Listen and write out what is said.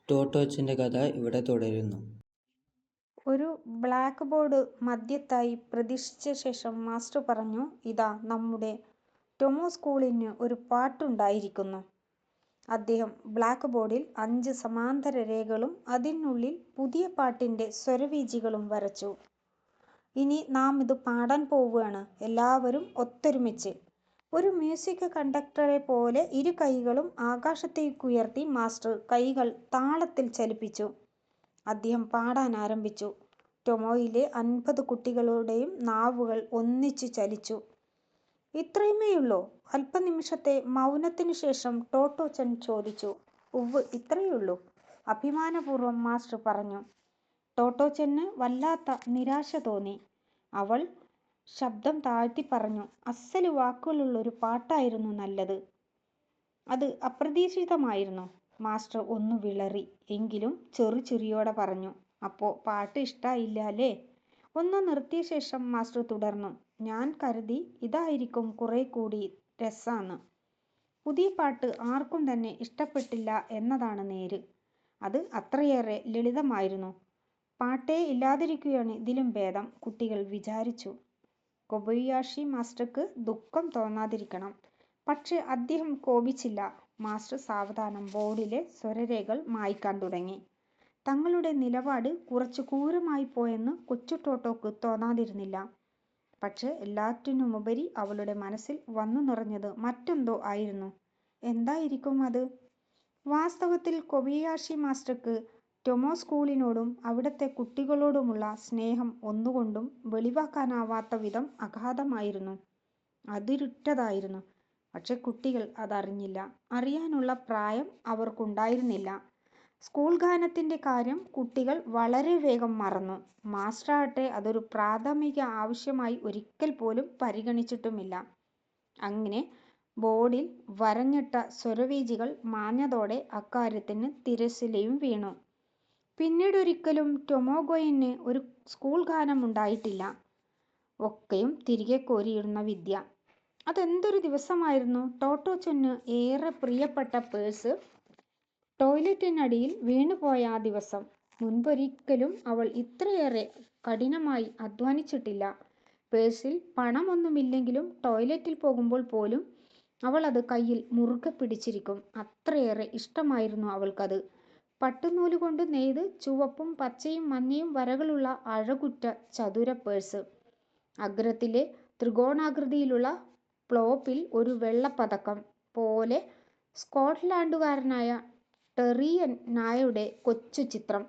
ടോട്ടോച്ചിൻ്റെ കഥ ഇവിടെ തുടരുന്നു. ഒരു ബ്ലാക്ക് ബോർഡ് മധ്യത്തായി പ്രതീക്ഷിച്ച ശേഷം മാസ്റ്റർ പറഞ്ഞു, "ഇതാ നമ്മുടെ ടൊമോ സ്കൂളിന് ഒരു പാട്ടുണ്ടായിരിക്കുന്നു." അദ്ദേഹം ബ്ലാക്ക് ബോർഡിൽ 5 സമാന്തര രേഖകളും അതിനുള്ളിൽ പുതിയ പാട്ടിൻ്റെ സ്വരവീചികളും വരച്ചു. "ഇനി നാം ഇത് പാടാൻ പോവുകയാണ്, എല്ലാവരും ഒത്തൊരുമിച്ച്." ഒരു മ്യൂസിക് കണ്ടക്ടറെ പോലെ ഇരു കൈകളും ആകാശത്തേക്കുയർത്തി മാസ്റ്റർ കൈകൾ താളത്തിൽ ചലിപ്പിച്ചു. അദ്ദേഹം പാടാൻ ആരംഭിച്ചു. ടൊമോയിലെ 50 കുട്ടികളുടെയും നാവുകൾ ഒന്നിച്ചു ചലിച്ചു. "ഇത്രയുമേയുള്ളോ?" അല്പനിമിഷത്തെ മൗനത്തിനു ശേഷം ടോട്ടോച്ചൻ ചോദിച്ചു. "ഉവ്വ്, ഇത്രയുള്ളൂ," അഭിമാനപൂർവ്വം മാസ്റ്റർ പറഞ്ഞു. ടോട്ടോച്ചന് വല്ലാത്ത നിരാശ തോന്നി. അവൾ ശബ്ദം താഴ്ത്തി പറഞ്ഞു, "അസ്സല് വാക്കുകളുള്ളൊരു പാട്ടായിരുന്നു നല്ലത്." "അത് അപ്രതീക്ഷിതമായിരുന്നു." മാസ്റ്റർ ഒന്നു വിളറി. എങ്കിലും ചെറുചിരിയോടെ പറഞ്ഞു, "അപ്പോ പാട്ട് ഇഷ്ടായില്ല അല്ലേ?" ഒന്ന് നിർത്തിയ ശേഷം മാസ്റ്റർ തുടർന്നു, "ഞാൻ കരുതി ഇതായിരിക്കും കുറെ കൂടി രസാന്ന്." പുതിയ പാട്ട് ആർക്കും തന്നെ ഇഷ്ടപ്പെട്ടില്ല എന്നതാണ് നേര്. അത് അത്രയേറെ ലളിതമായിരുന്നു. പാട്ടേ ഇല്ലാതിരിക്കുകയാണ് ഇതിലും ഭേദം, കുട്ടികൾ വിചാരിച്ചു. കൊബയാഷി മാസ്റ്റർക്ക് ദുഃഖം തോന്നാതിരിക്കണം. പക്ഷേ അദ്ദേഹം കോപിച്ചില്ല. മാസ്റ്റർ സാവധാനം ബോർഡിലെ സ്വരരേഖകൾ മായ്ക്കാൻ തുടങ്ങി. തങ്ങളുടെ നിലപാട് കുറച്ചു ക്രൂരമായി പോയെന്ന് കൊച്ചു ടോട്ടോക്ക് തോന്നാതിരുന്നില്ല. പക്ഷേ എല്ലാറ്റിനുമുപരി അവളുടെ മനസ്സിൽ വന്നു നിറഞ്ഞത് മറ്റെന്തോ ആയിരുന്നു. എന്തായിരിക്കും അത്? വാസ്തവത്തിൽ കൊബയാഷി മാസ്റ്റർക്ക് ടൊമോ സ്കൂളിനോടും അവിടുത്തെ കുട്ടികളോടുമുള്ള സ്നേഹം ഒന്നുകൊണ്ടും വെളിവാക്കാനാവാത്ത വിധം അഗാധമായിരുന്നു, അതിരുറ്റതായിരുന്നു. പക്ഷെ കുട്ടികൾ അതറിഞ്ഞില്ല. അറിയാനുള്ള പ്രായം അവർക്കുണ്ടായിരുന്നില്ല. സ്കൂൾ ഗാനത്തിൻ്റെ കാര്യം കുട്ടികൾ വളരെ വേഗം മറന്നു. മാസ്റ്ററാകട്ടെ അതൊരു പ്രാഥമിക ആവശ്യമായി ഒരിക്കൽ പോലും പരിഗണിച്ചിട്ടുമില്ല. അങ്ങനെ ബോർഡിൽ വരഞ്ഞിട്ട സ്വരവീചികൾ മാഞ്ഞതോടെ അക്കാര്യത്തിന് തിരശ്ശീലയും വീണു. പിന്നീടൊരിക്കലും ടൊമോഗോയിന് ഒരു സ്കൂൾ ഗാനം ഉണ്ടായിട്ടില്ല. ഒക്കെയും തിരികെ കോരിയിടുന്ന വിദ്യ. അതെന്തൊരു ദിവസമായിരുന്നു! ടോട്ടോച്ചന് ഏറെ പ്രിയപ്പെട്ട പേഴ്സ് ടോയ്ലറ്റിനടിയിൽ വീണുപോയ ആ ദിവസം. മുൻപൊരിക്കലും അവൾ ഇത്രയേറെ കഠിനമായി അധ്വാനിച്ചിട്ടില്ല. പേഴ്സിൽ പണമൊന്നുമില്ലെങ്കിലും ടോയ്ലറ്റിൽ പോകുമ്പോൾ പോലും അവൾ അത് കയ്യിൽ മുറുകെ പിടിച്ചിരിക്കും. അത്രയേറെ ഇഷ്ടമായിരുന്നു അവൾക്കത്. പട്ടുനൂലുകൊണ്ട് നെയ്ത് ചുവപ്പും പച്ചയും മഞ്ഞയും വരകളുള്ള അഴകുറ്റ ചതുര പേഴ്സ്. അഗ്രത്തിലെ ത്രികോണാകൃതിയിലുള്ള പ്ലോപ്പിൽ ഒരു വെള്ളപ്പതക്കം പോലെ സ്കോട്ട്ലാൻഡുകാരനായ ടെറിയൻ നായയുടെ കൊച്ചു ചിത്രം.